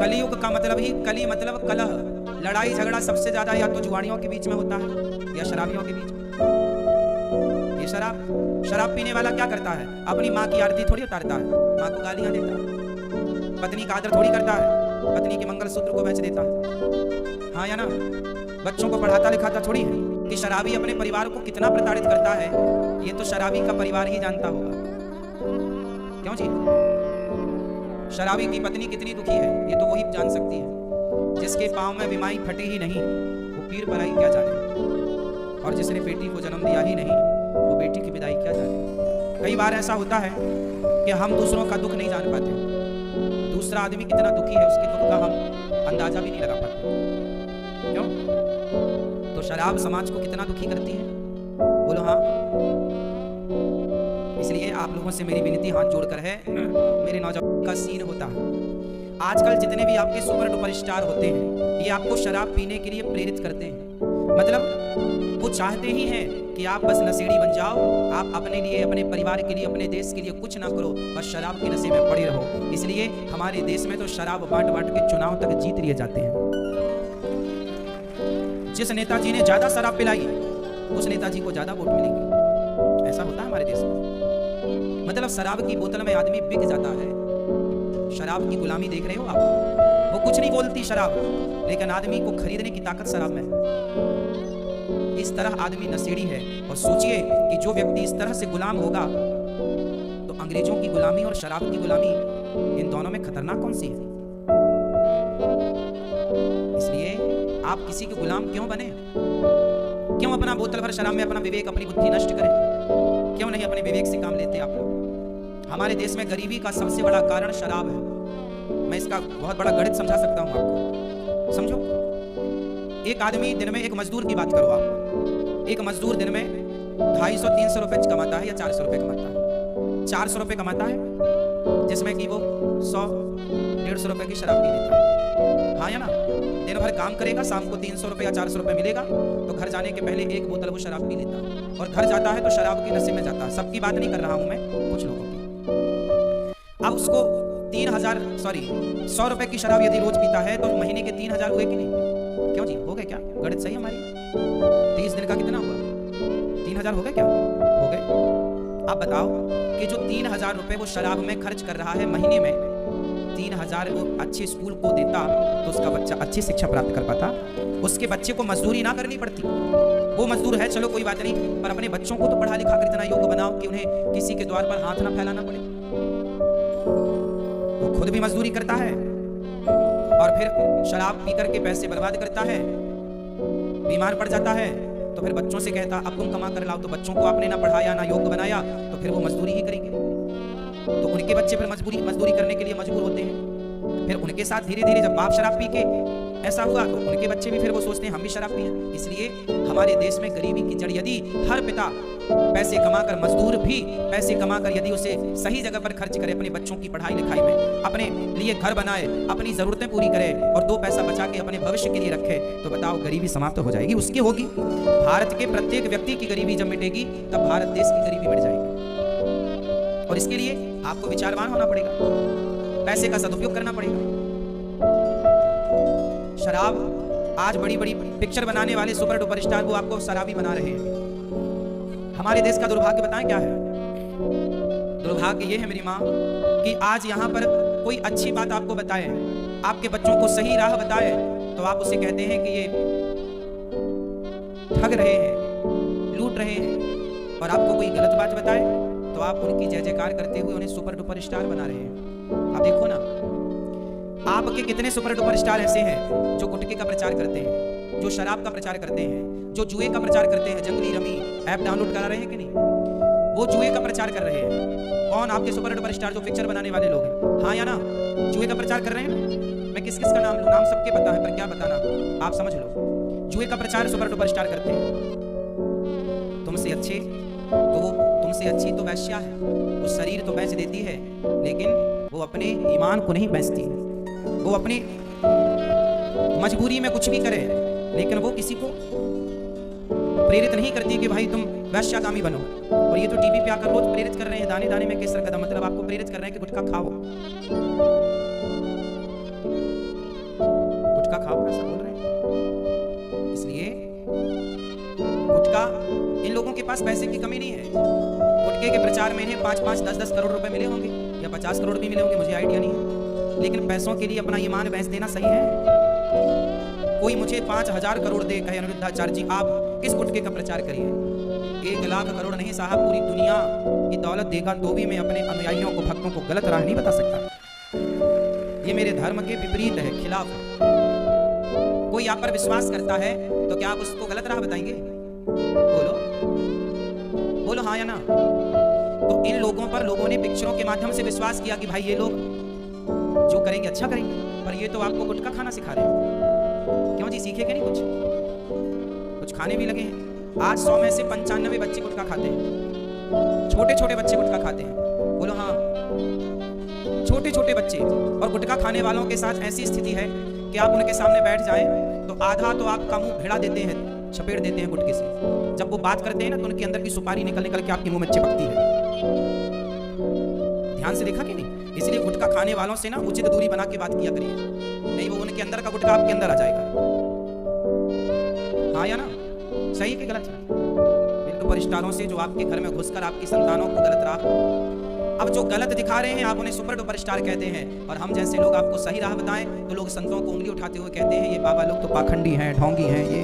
कलयुग का मतलब ही कली मतलब कलह, लड़ाई झगड़ा सबसे ज्यादा या तो जुआड़ियों के बीच में होता है या शराबियों के बीच में। ये शराब पीने वाला क्या करता है? अपनी माँ की आरती थोड़ी उतारता है, माँ को गालियां देता है, पत्नी का आदर थोड़ी करता है, पत्नी के मंगलसूत्र को बेच देता है, हाँ या ना? बच्चों को पढ़ाता लिखाता थोड़ी है। कि शराबी अपने परिवार को कितना प्रताड़ित करता है, ये तो शराबी का परिवार ही जानता होगा। क्यों जी? शराबी की पत्नी कितनी दुखी है, ये तो वही जान सकती है। जिसके पांव में बीमारी फटे ही नहीं, वो पीर पराई क्या जाने, और जिसने बेटी को जन्म दिया ही नहीं, वो बेटी की विदाई क्या जाने। कई बार ऐसा होता है कि हम दूसरों का दुख नहीं जान पाते, दूसरा आदमी कितना दुखी है उसके दुख का हम अंदाजा भी नहीं लगा पाते। क्यों? तो शराब समाज को कितना दुखी करती है, बोलो हाँ। इसलिए आप लोगों से मेरी विनती हाथ जोड़कर है, मेरे नौजवान का सीन होता है। आजकल जितने भी आपके सुपर डुपर स्टार होते हैं, ये आपको शराब पीने के लिए प्रेरित करते हैं। मतलब वो चाहते ही हैं कि आप बस नशेड़ी बन जाओ, आप अपने लिए, अपने परिवार के लिए, अपने देश के लिए कुछ ना करो, बस शराब के नशे में पड़े रहो। इसलिए हमारे देश में तो शराब बांट बांट के चुनाव तक जीत लिए जाते हैं। जिस नेताजी ने ज्यादा शराब पिलाई, उस नेताजी को ज्यादा वोट मिलेंगे। ऐसा होता है हमारे देश में। मतलब शराब की बोतल में आदमी बिक जाता है। शराब की गुलामी देख रहे हो आप? वो कुछ नहीं बोलती शराब, लेकिन आदमी को खरीदने की ताकत शराब में है। इस तरह आदमी नशेड़ी है। और सोचिए कि जो व्यक्ति इस तरह से गुलाम होगा, तो अंग्रेजों की गुलामी और शराब की गुलामी, इन दोनों में खतरनाक कौन सी है? इसलिए आप किसी के गुलाम क्यों बने? क्यों अपना बोतल भर शराब में अपना विवेक, अपनी बुद्धि नष्ट करें? क्यों नहीं अपने विवेक से काम लेते आप लोग? हमारे देश में गरीबी का सबसे बड़ा कारण शराब है। मैं इसका बहुत बड़ा गणित समझा सकता हूं आपको, समझो। एक आदमी दिन में, एक मजदूर की बात करो आप, एक मजदूर दिन में 250-300 रुपए कमाता है या 400 रुपए कमाता है? 400 रुपए कमाता है, जिसमें कि वो 100-150 रुपए की शराब पी लेता है, हाँ या ना? दिन भर काम करेगा, शाम को 300 रुपए या 400 रुपए मिलेगा, तो घर जाने के पहले एक बोतल वो शराब पी लेता है, और घर जाता है तो शराब के नशे में जाता है। सबकी बात नहीं कर रहा हूं मैं, कुछ लोगों की। अब उसको 100 रुपए की शराब यदि रोज पीता है, तो महीने के 3000 हुए कि नहीं? क्यों जी, हो गए क्या? गणित सही हमारी? 30 दिन का कितना हुआ? 3000 हो गए क्या? हो गए। आप बताओ कि जो 3000 रुपए वो शराब में खर्च कर रहा है महीने में, 3000 वो अच्छे स्कूल को देता तो उसका बच्चा अच्छी शिक्षा प्राप्त कर पाता, उसके बच्चे को मजदूरी ना करनी पड़ती। वो मजदूर है, चलो कोई बात नहीं, पर अपने बच्चों को तो पढ़ा लिखा कर इतना योग्य बनाओ कि उन्हें किसी के द्वार पर हाथ ना फैलाना पड़े। वो खुद भी मजदूरी करता है और फिर शराब पी करके पैसे बर्बाद करता है, बीमार पड़ जाता है, तो फिर बच्चों से कहता अब तुम कमा कर लाओ। तो बच्चों को आपने ना पढ़ाया ना योग्य बनाया, तो फिर वो मजदूरी ही करेंगे। तो उनके बच्चे फिर मजदूरी करने के लिए मजबूर होते हैं। फिर उनके साथ धीरे धीरे जब बाप शराब पी के ऐसा हुआ, तो उनके बच्चे भी फिर वो सोचते हैं हम भी शराब पिएं। इसलिए हमारे देश में गरीबी की जड़, यदि हर पिता पैसे कमाकर, मजदूर भी पैसे कमाकर यदि उसे सही जगह पर खर्च करे, अपने बच्चों की पढ़ाई लिखाई में, अपने लिए घर बनाए, अपनी जरूरतें पूरी करे और 2 पैसा बचा के अपने भविष्य के लिए रखे, तो बताओ गरीबी समाप्त हो जाएगी? उसकी होगी। भारत के प्रत्येक व्यक्ति की गरीबी जब मिटेगी, तब भारत देश की गरीबी मिट जाएगी। और इसके लिए आपको विचारवान होना पड़ेगा, पैसे का सदुपयोग करना पड़ेगा। शराब, आज बड़ी बड़ी पिक्चर बनाने वाले सुपर डुपर स्टार वो आपको शराबी बना रहे हैं। हमारे देश का दुर्भाग्य बताएं क्या है? दुर्भाग्य ये है मेरी माँ कि आज यहाँ पर कोई अच्छी बात आपको बताए, आपके बच्चों को सही राह बताए, तो आप उसे कहते हैं कि ये ठग रहे हैं, लूट रहे हैं। और आपको कोई गलत बात बताए तो आप उनकी जय जयकार करते हुए उन्हें सुपर डुपर स्टार बना रहे हैं। आप देखो ना, आपके कितने सुपर डुपर स्टार ऐसे हैं जो गुटखे का प्रचार करते हैं, जो शराब का प्रचार करते हैं, जो जुए का प्रचार करते हैं। जंगली रमी ऐप डाउनलोड करा रहे हैं कि नहीं? वो जुए का प्रचार कर रहे हैं। कौन? आपके सुपर डुपर स्टार जो पिक्चर बनाने वाले लोग हैं, हाँ या ना? जुए का प्रचार कर रहे हैं। मैं किस किस का नाम लूं? नाम सबके पता है, पर क्या बताना, आप समझ लो। जुए का प्रचार सुपर डुपर स्टार करते हैं। तुमसे अच्छे तो वो, तुमसे अच्छी तो वैश्या है, वो शरीर तो बेच देती है, लेकिन वो अपने ईमान को नहीं बेचती है। वो अपनी मजबूरी में कुछ भी करे, लेकिन वो किसी को प्रेरित नहीं करती कि भाई तुम वैश्यागामी बनो। और ये तो टीवी पे आकर रोज प्रेरित कर रहे हैं, दाने दाने में केसर कदम, मतलब आपको प्रेरित कर रहे हैं कि गुटखा खाओ। गुटखा खाओ, ऐसा बोल रहे हैं। इसलिए गुटखा, इन लोगों के पास पैसे की कमी नहीं है। गुटखे के प्रचार में इन्हें 5-5, 10-10 करोड़ रुपए मिले होंगे या 50 करोड़ भी मिले होंगे, मुझे आइडिया नहीं है। लेकिन पैसों के लिए अपना ईमान बेच देना सही है? कोई मुझे 5,000 करोड़ दे, कहे अनिरुद्धाचार्य जी आप किस गुटखे का प्रचार करिए। 1 लाख करोड़ नहीं साहब, पूरी दुनिया की दौलत देगा तो भी मैं अपने अनुयायियों को, भक्तों को गलत राह नहीं बता सकता। ये मेरे धर्म के विपरीत है, खिलाफ है। कोई आप पर विश्वास करता है तो क्या आप उसको गलत राह बताएंगे? बोलो बोलो हाँ या ना। तो इन लोगों पर लोगों ने पिक्चरों के माध्यम से विश्वास किया कि भाई ये लोग जो करेंगे अच्छा करेंगे, पर ये तो आपको गुटखा खाना सिखा रहे हैं। क्यों जी, सीखे कि नहीं? कुछ खाने भी लगे हैं। आज 100 में से 95 बच्चे गुटखा खाते हैं। छोटे छोटे बच्चे गुटखा खाते हैं। बोलो हाँ, छोटे छोटे बच्चे। और गुटखा खाने वालों के साथ ऐसी स्थिति है कि आप उनके सामने बैठ जाएं तो आधा तो आपका मुंह भिड़ा देते हैं, छपेड़ देते हैं गुटखे से। जब वो बात करते हैं ना तो उनके अंदर की सुपारी निकल निकल के आपके मुंह में चिपकती है। ध्यान से देखा कि नहीं? इसलिए गुटखा खाने वालों से ना उचित दूरी बना के बात किया करिए, नहीं वो उनके अंदर का गुटखा आपके अंदर आ जाएगा। हाँ या ना? सही कि गलत है? बिल्कुल परिष्ठारों से जो आपके घर में घुसकर आपकी संतानों को गलत राह, अब जो गलत दिखा रहे हैं आप उन्हें सुपर डुपर स्टार कहते हैं, और हम जैसे लोग आपको सही राह बताएं तो लोग संतों को उंगली उठाते हुए कहते हैं ये बाबा लोग तो पाखंडी हैं, ढोंगी हैं। ये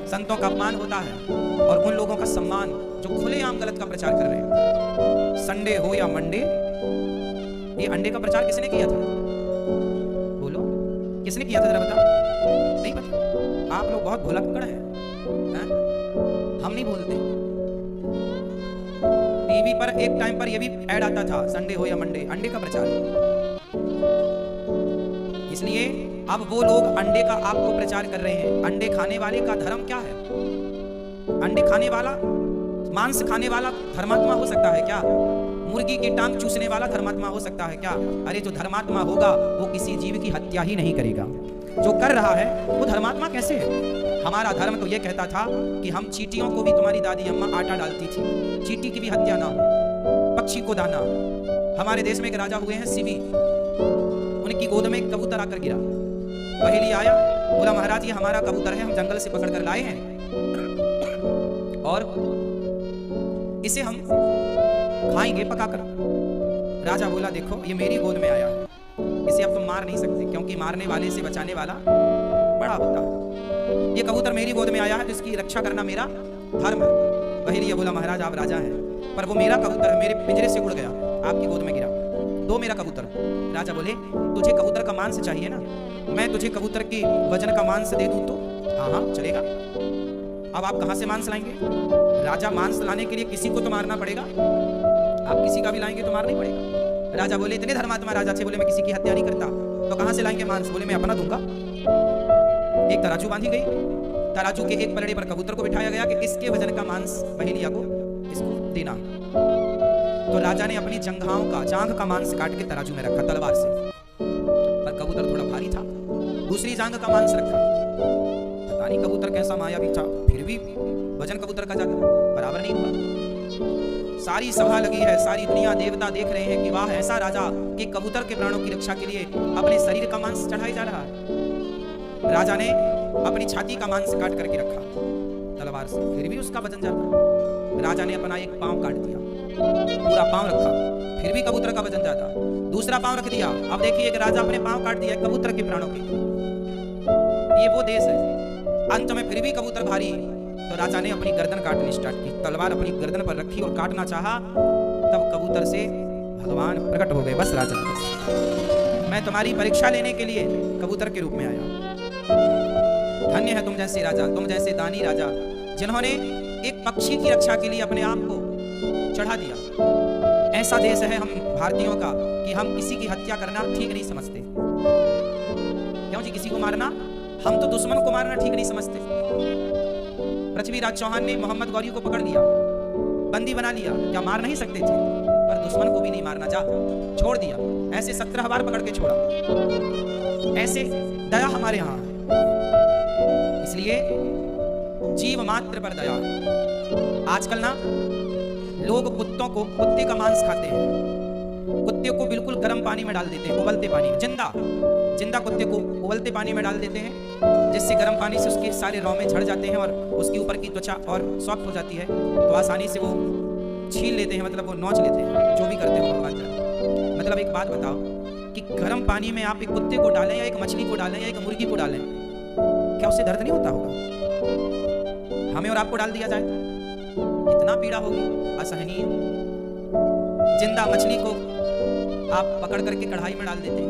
संतों का अपमान होता है और उन लोगों का सम्मान जो खुलेआम गलत का प्रचार कर रहे हैं। संडे हो या मंडे, ये अंडे का प्रचार किसने किया था? बोलो किसने किया था, जरा बताओ। नहीं पता? आप लोग बहुत भोला कुकड़ हैं। हम नहीं बोलते। टीवी पर एक टाइम पर ये भी ऐड आता था, संडे हो या मंडे, अंडे का प्रचार। इसलिए अब वो लोग अंडे का आपको प्रचार कर रहे हैं। अंडे खाने वाले का धर्म क्या है? अंडे खाने वाला, मांस खाने वाला धर्मात्मा हो सकता है क्या? मुर्गी की टांग चूसने वाला धर्मात्मा हो सकता है क्या? अरे जो धर्मात्मा होगा वो किसी जीव की हत्या ही नहीं करेगा। जो कर रहा है वो धर्मात्मा कैसे है? हमारा धर्म तो ये कहता था कि हम चींटियों को भी, तुम्हारी दादी अम्मा आटा डालती थी, चींटी की भी हत्या ना हो, पक्षी को दाना। हमारे देश में एक राजा हुए हैं शिवी, उनकी गोद में एक कबूतर आकर गिरा। पहेली आया, बोला महाराज ये हमारा कबूतर है, हम जंगल से पकड़ कर लाए हैं और इसे हम खाएंगे पकाकर। राजा बोला देखो ये मेरी गोद में आया है, इसे अब तुम मार नहीं सकते क्योंकि मारने वाले से बचाने वाला बड़ा होता है। ये कबूतर मेरी गोद में आया है तो इसकी रक्षा करना मेरा धर्म है। पहेली बोला महाराज आप राजा हैं पर वो मेरा कबूतर है, मेरे पिंजरे से उड़ गया, आपकी गोद में गिरा, दो मेरा कबूतर। राजा बोले तुझे कबूतर का मांस चाहिए ना, मैं तुझे कबूतर की वजन का मांस दे दूं तो? हाँ हाँ चलेगा। अब आप कहां से मांस लाएंगे? राजा मांस लाने के लिए किसी को तो मारना पड़ेगा, आप किसी का भी लाएंगे तो मारना ही पड़ेगा। राजा बोले इतने धर्मात्मा राजा थे, बोले मैं किसी की हत्या नहीं करता, तो कहां से लाएंगे मांस? बोले मैं अपना दूंगा। एक तराजू बांधी गई, तराजू के एक पलड़े पर कबूतर को बिठाया गया कि इसके वजन का मांस पहेलिया को इसको देना। तो राजा ने अपनी जंघाओं का, जांघ का मांस काट के तराजू में रखा तलवार से, पर कबूतर थोड़ा भारी था। दूसरी जांघ का मांस रखा, पता नहीं कबूतर कैसा मायावी था, फिर भी वजन कबूतर का ज्यादा, बराबर नहीं हुआ। सारी सभा लगी है, सारी दुनिया देवता देख रहे हैं कि वाह ऐसा राजा कि कबूतर के प्राणों की रक्षा के लिए अपने शरीर का मांस चढ़ाया जा रहा है। राजा ने अपनी छाती का मांस काट करके रखा तलवार से, फिर भी उसका वजन ज्यादा। राजा ने अपना एक पांव काट दिया, पूरा पांव रखा, फिर भी कबूतर का वजन ज्यादा। दूसरा पांव रख दिया, अब देखिए एक राजा अपने पांव काट दिया कबूतर के प्राणों के। ये वो देश है। अंत में फिर भी कबूतर भारी, तो राजा ने अपनी गर्दन काटनी स्टार्ट की, तलवार अपनी गर्दन पर रखी और काटना चाहा, तब कबूतर से भगवान प्रकट हो गए। बस राजा बस, मैं तुम्हारी परीक्षा लेने के लिए कबूतर के रूप में आया। धन्य है तुम जैसे राजा, तुम जैसे दानी राजा, जिन्होंने एक पक्षी की रक्षा के लिए अपने आप को चढ़ा दिया। ऐसा देश है हम भारतीयों का कि हम किसी की हत्या करना ठीक नहीं समझते। क्यों जी? किसी को मारना, हम तो दुश्मन को मारना ठीक नहीं समझते। पृथ्वीराज चौहान ने मोहम्मद गौरी को पकड़ लिया, बंदी बना लिया, क्या मार नहीं सकते थे? पर दुश्मन को भी नहीं मारना, जा छोड़ दिया। ऐसे 17 बार पकड़ के छोड़ा। ऐसे दया हमारे यहाँ। इसलिए जीव मात्र पर दया। आजकल ना लोग कुत्तों को, कुत्ते का मांस खाते हैं, कुत्ते को बिल्कुल गर्म पानी में डाल देते हैं, उबलते पानी में, जिंदा जिंदा कुत्ते को उबलते पानी में डाल देते हैं, जिससे गर्म पानी से उसके सारे रौमे झड़ जाते हैं और उसके ऊपर की त्वचा और सॉफ्ट हो जाती है, तो आसानी से वो छील लेते हैं, मतलब वो नोच लेते हैं। जो भी करते हो भगवान जाने। मतलब एक बात बताओ कि गर्म पानी में आप एक कुत्ते को डालें या एक मछली को डालें या एक मुर्गी को डालें, क्या उससे दर्द नहीं होता होगा? हमें और आपको डाल दिया जाए, इतना पीड़ा होगी असहनीय। जिंदा मछली को आप पकड़ करके कढ़ाई में डाल देते हैं।